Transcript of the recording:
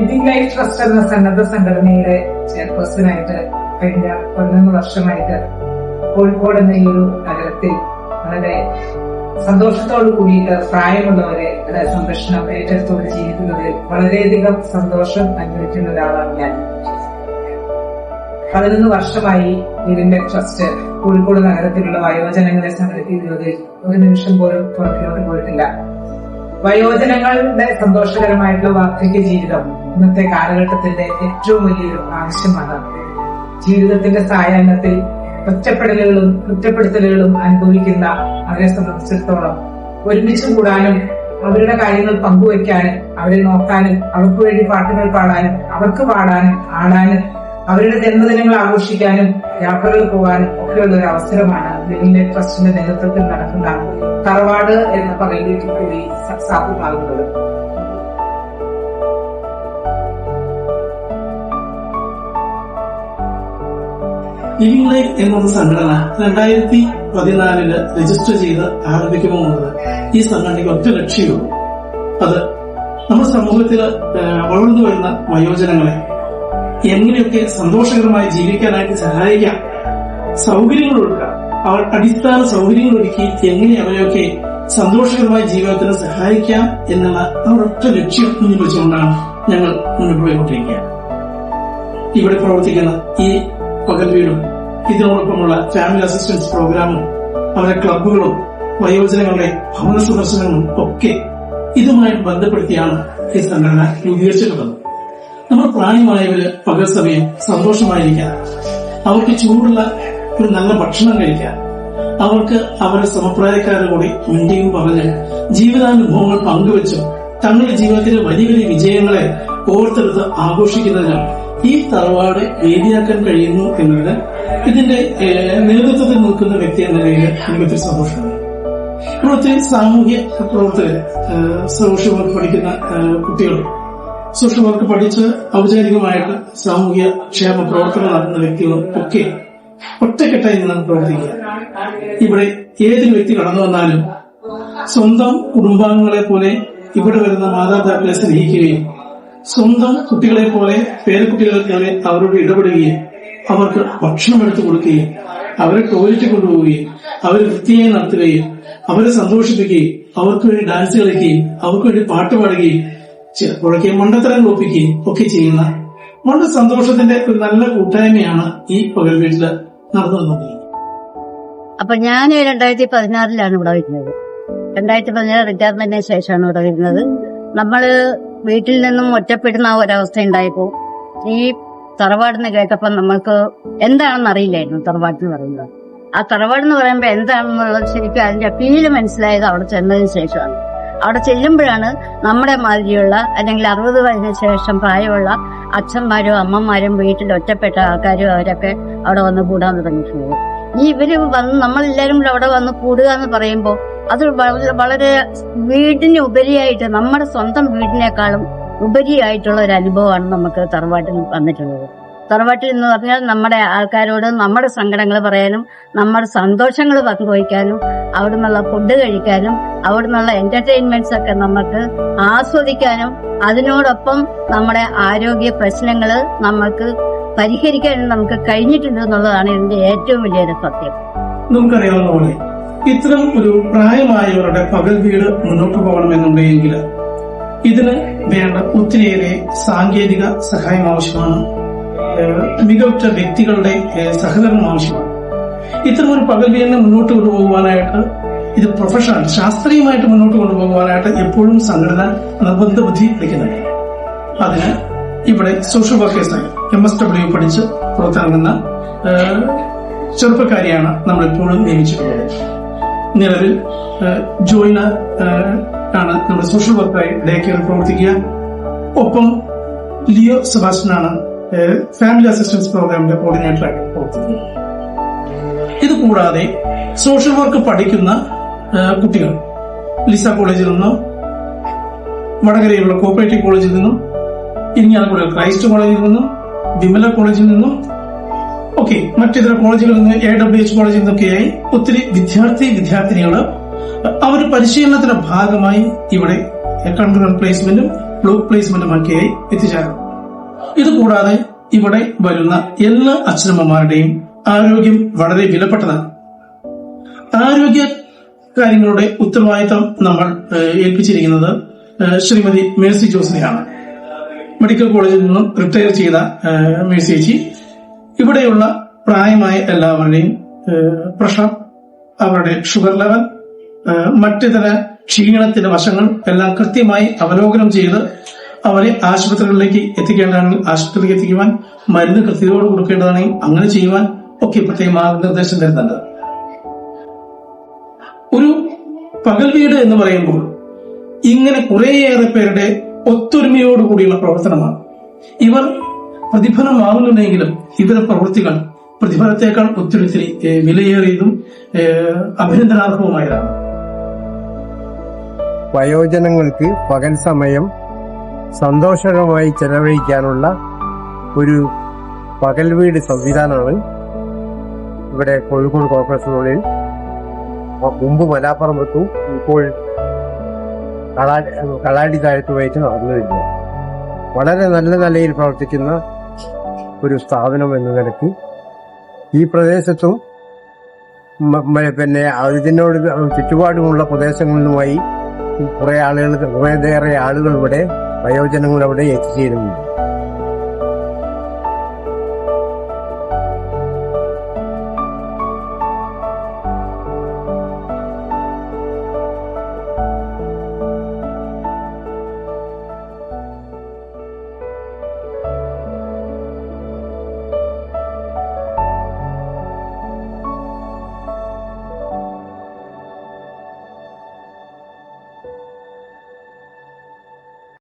Living life trust എന്ന സന്നദ്ധ സംഘടനയുടെ ചെയർപേഴ്സണായിട്ട് കഴിഞ്ഞ 11 വർഷമായിട്ട് കോഴിക്കോട് എന്ന ഈ ഒരു നഗരത്തിൽ വളരെ സന്തോഷത്തോടു കൂടിയിട്ട് പ്രായമുള്ളവരെ സംരക്ഷണം ഏറ്റെടുത്തോടെ ജീവിക്കുന്നതിൽ വളരെയധികം സന്തോഷം അനുഭവിക്കുന്ന ഒരാളാണ് ഞാൻ. 11 വർഷമായി ലിവിംഗ് ലൈഫ് ട്രസ്റ്റ് കോഴിക്കോട് നഗരത്തിലുള്ള വയോജനങ്ങളെ സംരക്ഷിക്കുന്നതിൽ ഒരു നിമിഷം പോലും പുറത്തിലോട്ട് പോയിട്ടില്ല. വയോജനങ്ങളുടെ സന്തോഷകരമായിട്ടുള്ള വാർദ്ധക്യ ജീവിതം ഇന്നത്തെ കാലഘട്ടത്തിന്റെ ഏറ്റവും വലിയൊരു ആവശ്യമാണ്. ജീവിതത്തിന്റെ സായാഹ്നത്തിൽ ഒറ്റപ്പെടലുകളും കുറ്റപ്പെടുത്തലുകളും അനുഭവിക്കുന്ന അവരെ സംബന്ധിച്ചിടത്തോളം ഒരുമിച്ച് കൂടാനും അവരുടെ കാര്യങ്ങൾ പങ്കുവയ്ക്കാനും അവരെ നോക്കാനും അവർക്ക് വേണ്ടി പാട്ടുകൾ പാടാനും അവർക്ക് പാടാനും ആടാനും അവരുടെ ജന്മദിനങ്ങൾ ആഘോഷിക്കാനും യാത്രകൾ പോകാനും ഒക്കെയുള്ള ഒരു അവസരമാണ് ലിവിംഗ് ലൈഫ് ട്രസ്റ്റിന്റെ നേതൃത്വത്തിൽ നടക്കുന്ന തറവാട് എന്ന പദ്ധതിയിൽ കൂടി സാധ്യമാകുന്നത്. ലിവിംഗ് ലൈഫ് എന്നൊരു സംഘടന 2014 രജിസ്റ്റർ ചെയ്ത് ആരംഭിക്കുമ്പോൾ മുതൽ ഈ സംഘടനയ്ക്ക് ഒറ്റ ലക്ഷ്യമുള്ളൂ. അത് നമ്മുടെ സമൂഹത്തിൽ വളർന്നു വരുന്ന വയോജനങ്ങളെ എങ്ങനെയൊക്കെ സന്തോഷകരമായി ജീവിക്കാനായിട്ട് സഹായിക്കാം, സൗകര്യങ്ങൾ ഒരുക്കാം, അവർ അടിസ്ഥാന സൗകര്യങ്ങൾ ഒരുക്കി എങ്ങനെ അവരെയൊക്കെ സന്തോഷകരമായ ജീവിതത്തിന് സഹായിക്കാം എന്നുള്ള ഒരൊറ്റ ലക്ഷ്യം മുന്നിൽ വെച്ചുകൊണ്ടാണ് ഞങ്ങൾ മുന്നോട്ട് പോയിക്കൊണ്ടിരിക്കുക. ഇവിടെ പ്രവർത്തിക്കുന്ന ഈ പകൽ വീടും ഇതിനോടൊപ്പമുള്ള ഫാമിലി അസിസ്റ്റൻസ് പ്രോഗ്രാമും അവരുടെ ക്ലബുകളും വയോജനങ്ങളുടെ ഭവന സന്ദർശനങ്ങളും ഒക്കെ ഇതുമായിട്ട് ബന്ധപ്പെടുത്തിയാണ് ഈ സംഘടന രൂപീകരിച്ചിട്ടുള്ളത്. നമ്മൾ പ്രായമായവര് പകൽ സമയം സന്തോഷമായിരിക്കാൻ, അവർക്ക് ചൂടുള്ള ഒരു നല്ല ഭക്ഷണം കഴിക്കാൻ, അവർക്ക് അവരുടെ സമപ്രായക്കാരുടെ കൂടി മിണ്ടിയും പറഞ്ഞ് ജീവിതാനുഭവങ്ങൾ പങ്കുവെച്ചും തങ്ങളുടെ ജീവിതത്തിലെ വലിയ വലിയ വിജയങ്ങളെ ഓർത്തെടുത്ത് ആഘോഷിക്കുന്നതിനാണ് ഈ തറവാട് വേദിയാക്കാൻ കഴിയുന്നു എന്നത് ഇതിന്റെ നേതൃത്വത്തിൽ നിൽക്കുന്ന വ്യക്തി എന്ന നിലയിൽ എനിക്ക് ഒത്തിരി സന്തോഷമുണ്ട്. ഇവിടുത്തെ സാമൂഹ്യ പ്രവർത്തകർ, സോഷ്യൽ വർക്ക് പഠിക്കുന്ന കുട്ടികൾ, സോഷ്യൽ വർക്ക് പഠിച്ച് ഔപചാരികമായിട്ട് സാമൂഹ്യ ക്ഷേമ പ്രവർത്തനം നടത്തുന്ന വ്യക്തികളും ഒക്കെ ഒറ്റക്കെട്ടായി നിന്നാണ് പ്രവർത്തിക്കുക. ഇവിടെ ഏതൊരു വ്യക്തി കടന്നു വന്നാലും സ്വന്തം കുടുംബാംഗങ്ങളെ പോലെ ഇവിടെ വരുന്ന മാതാപിതാക്കളെ സ്നേഹിക്കുകയും സ്വന്തം കുട്ടികളെ പോലെ പേരക്കുട്ടികളെ അവരോട് ഇടപെടുകയും അവർക്ക് ഭക്ഷണം എടുത്തു കൊടുക്കുകയും അവരെ ടോയ്ലറ്റ് കൊണ്ടുപോവുകയും അവരെ വൃത്തിയായി നടത്തുകയും അവരെ സന്തോഷിപ്പിക്കുകയും അവർക്ക് വേണ്ടി ഡാൻസ് കളിക്കുകയും അവർക്ക് വേണ്ടി പാട്ട് പാടുകയും ചിലപ്പോഴൊക്കെ മണ്ടത്തരങ്ങൾ ഒപ്പിക്കുകയും ഒക്കെ ചെയ്യുന്ന വളരെ സന്തോഷത്തിന്റെ ഒരു നല്ല കൂട്ടായ്മയാണ് ഈ പകൽ വീട്ടില് നടന്നു വന്നിരിക്കുന്നത്. അപ്പൊ ഞാൻ 2016 ഇവിടെ വരുന്നത്. 2016 റിട്ടയർമെന്റിന് ശേഷമാണ് ഇവിടെ വരുന്നത്. നമ്മള് വീട്ടിൽ നിന്നും ഒറ്റപ്പെടുന്ന ഒരവസ്ഥ ഉണ്ടായപ്പോ ഈ തറവാടെന്ന് കേട്ടപ്പോ നമ്മൾക്ക് എന്താണെന്ന് അറിയില്ലായിരുന്നു തറവാട് എന്ന് പറയുന്നത്. ആ തറവാട് എന്ന് പറയുമ്പോ എന്താണെന്നുള്ളത് ശരിക്കും അതിന്റെ ഫീല് മനസ്സിലായത് അവിടെ ചെന്നതിന് ശേഷമാണ്. അവിടെ ചെല്ലുമ്പോഴാണ് നമ്മുടെ മാതിരിയുള്ള അല്ലെങ്കിൽ 60 വയസ്സിന് ശേഷം പ്രായമുള്ള അച്ഛന്മാരും അമ്മമാരും വീട്ടിൽ ഒറ്റപ്പെട്ട ആൾക്കാരും അവരൊക്കെ അവിടെ വന്ന് കൂടാൻ തുടങ്ങിയിട്ടുള്ളത്. ഇവര് വന്ന് നമ്മളെല്ലാരും കൂടെ അവിടെ വന്ന് കൂടുക എന്ന് പറയുമ്പോൾ അത് വളരെ വീടിന് ഉപരിയായിട്ട് നമ്മുടെ സ്വന്തം വീടിനേക്കാളും ഉപരിയായിട്ടുള്ള ഒരു അനുഭവമാണ് നമുക്ക് തറവാട്ടിൽ വന്നിട്ടുള്ളത്. തറവാട്ടിൽ എന്ന് പറഞ്ഞാൽ നമ്മുടെ ആൾക്കാരോട് നമ്മുടെ സങ്കടങ്ങൾ പറയാനും നമ്മുടെ സന്തോഷങ്ങൾ പങ്കുവയ്ക്കാനും അവിടെ നിന്നുള്ള ഫുഡ് കഴിക്കാനും അവിടെ നിന്നുള്ള എന്റർടൈൻമെന്റ്സ് ഒക്കെ നമുക്ക് ആസ്വദിക്കാനും അതിനോടൊപ്പം നമ്മുടെ ആരോഗ്യ പ്രശ്നങ്ങൾ നമുക്ക് പരിഹരിക്കാനും നമുക്ക് കഴിഞ്ഞിട്ടുണ്ട് എന്നുള്ളതാണ് ഇതിന്റെ ഏറ്റവും വലിയൊരു സത്യം. നമുക്കറിയാവുന്ന പോലെ ഇത്തരം ഒരു പ്രായമായവരുടെ പകൽ വീട് മുന്നോട്ട് പോകണമെന്നുണ്ടെങ്കിൽ ഇതിന് വേണ്ട ഒത്തിരിയേറെ സാങ്കേതിക സഹായം ആവശ്യമാണ്. മികവുറ്റ വ്യക്തികളുടെ സഹകരണം ആവശ്യമാണ്. ഇത്തരം ഒരു പകൽ വീടിനെ മുന്നോട്ട് കൊണ്ടുപോകുവാനായിട്ട് ഇത് പ്രൊഫഷണൽ ശാസ്ത്രീയമായിട്ട് മുന്നോട്ട് കൊണ്ടുപോകുവാനായിട്ട് എപ്പോഴും സംഘടന നിർബന്ധ ബുദ്ധി വയ്ക്കുന്നുണ്ട്. അതിന് ഇവിടെ സോഷ്യൽ വർക്കേഴ്സായി MSW പഠിച്ച് പുറത്തിറങ്ങുന്ന ചെറുപ്പക്കാരിയാണ് നമ്മളെപ്പോഴും നിയമിച്ചിട്ടുള്ളത്. നിലവിൽ ജോയിന ആണ് നമ്മുടെ സോഷ്യൽ വർക്കായി ഡേ കെയർ പ്രവർത്തിക്കുക. ഒപ്പം ലിയോ സെബാസ്റ്റ്യനാണ് ഫാമിലി അസിസ്റ്റൻസ് പ്രോഗ്രാമിന്റെ കോർഡിനേറ്ററായിട്ട് പ്രവർത്തിക്കുന്നത്. ഇത് കൂടാതെ സോഷ്യൽ വർക്ക് പഠിക്കുന്ന കുട്ടികൾ ലിസ കോളേജിൽ നിന്നും വടകരയിലുള്ള കോപ്പറേറ്റീവ് കോളേജിൽ നിന്നും ഇരിങ്ങാലക്കുട ക്രൈസ്റ്റ് കോളേജിൽ നിന്നും വിമല കോളേജിൽ നിന്നും ഒക്കെ മറ്റിതര കോളേജുകളിൽ നിന്ന് AWH കോളേജിൽ നിന്നൊക്കെയായി ഒത്തിരി വിദ്യാർത്ഥിനികൾ അവർ പരിശീലനത്തിന്റെ ഭാഗമായി ഇവിടെ കൺകറന്റ് പ്ലേസ്മെന്റും ബ്ലോക്ക് പ്ലേസ്മെന്റ് മക്കിയായി എത്തിച്ചേർന്നു. ഇതുകൂടാതെ ഇവിടെ വരുന്ന എല്ലാ അച്ഛനമ്മമാരുടെയും ആരോഗ്യം വളരെ വിലപ്പെട്ടതാണ്. ആരോഗ്യ കാര്യങ്ങളുടെ ഉത്തരവാദിത്തം നമ്മൾ ഏൽപ്പിച്ചിരിക്കുന്നത് ശ്രീമതി മേഴ്സി ജോസിനെയാണ്. മെഡിക്കൽ കോളേജിൽ നിന്നും റിട്ടയർ ചെയ്ത മേഴ്സി ചേച്ചി ഇവിടെയുള്ള പ്രായമായ എല്ലാവരുടെയും പ്രഷർ, അവരുടെ ഷുഗർ ലെവൽ, മറ്റിതര ക്ഷീണത്തിന്റെ വശങ്ങൾ എല്ലാം കൃത്യമായി അവലോകനം ചെയ്ത് അവരെ ആശുപത്രികളിലേക്ക് എത്തിക്കേണ്ടതാണെങ്കിൽ ആശുപത്രിയിലേക്ക് എത്തിക്കുവാൻ, മരുന്ന് കൃത്യതയോട് കൊടുക്കേണ്ടതാണെങ്കിൽ അങ്ങനെ ചെയ്യുവാൻ ഒക്കെ പ്രത്യേക മാർഗനിർദ്ദേശം തരുന്നുണ്ട്. ഒരു പകൽ വീട് എന്ന് പറയുമ്പോൾ ഇങ്ങനെ കുറേയേറെ പേരുടെ ഒത്തൊരുമയോടുകൂടിയുള്ള പ്രവർത്തനമാണ്. ഇവർ പ്രതിഫലം വാങ്ങുന്നുണ്ടെങ്കിലും ഇവരുടെ പ്രവൃത്തികൾ പ്രതിഫലത്തേക്കാൾ ഒത്തിരി വിലയേറിയതും അഭിനന്ദനാർഹവുമായതാണ്. വയോജനങ്ങൾക്ക് പകൽ സമയം സന്തോഷകരമായി ചെലവഴിക്കാനുള്ള ഒരു പകൽ വീട് സംവിധാനമാണ് ഇവിടെ കോഴിക്കോട് കോർപ്പറേഷനുള്ളിൽ മുമ്പ് മലാപ്പറമ്പത്തും ഇപ്പോൾ കളാടി താഴത്തുമായിട്ട് നടന്നു വരുന്നത്. വളരെ നല്ല നിലയിൽ പ്രവർത്തിക്കുന്ന ഒരു സ്ഥാപനം എന്ന നിലയ്ക്ക് ഈ പ്രദേശത്തും പിന്നെ ഇതിനോട് ചുറ്റുപാടുമുള്ള പ്രദേശങ്ങളിലുമായി കുറേയേറെ ആളുകൾ ഇവിടെ വയോജനങ്ങൾ അവിടെ എത്തിച്ചേരുന്നുണ്ട്.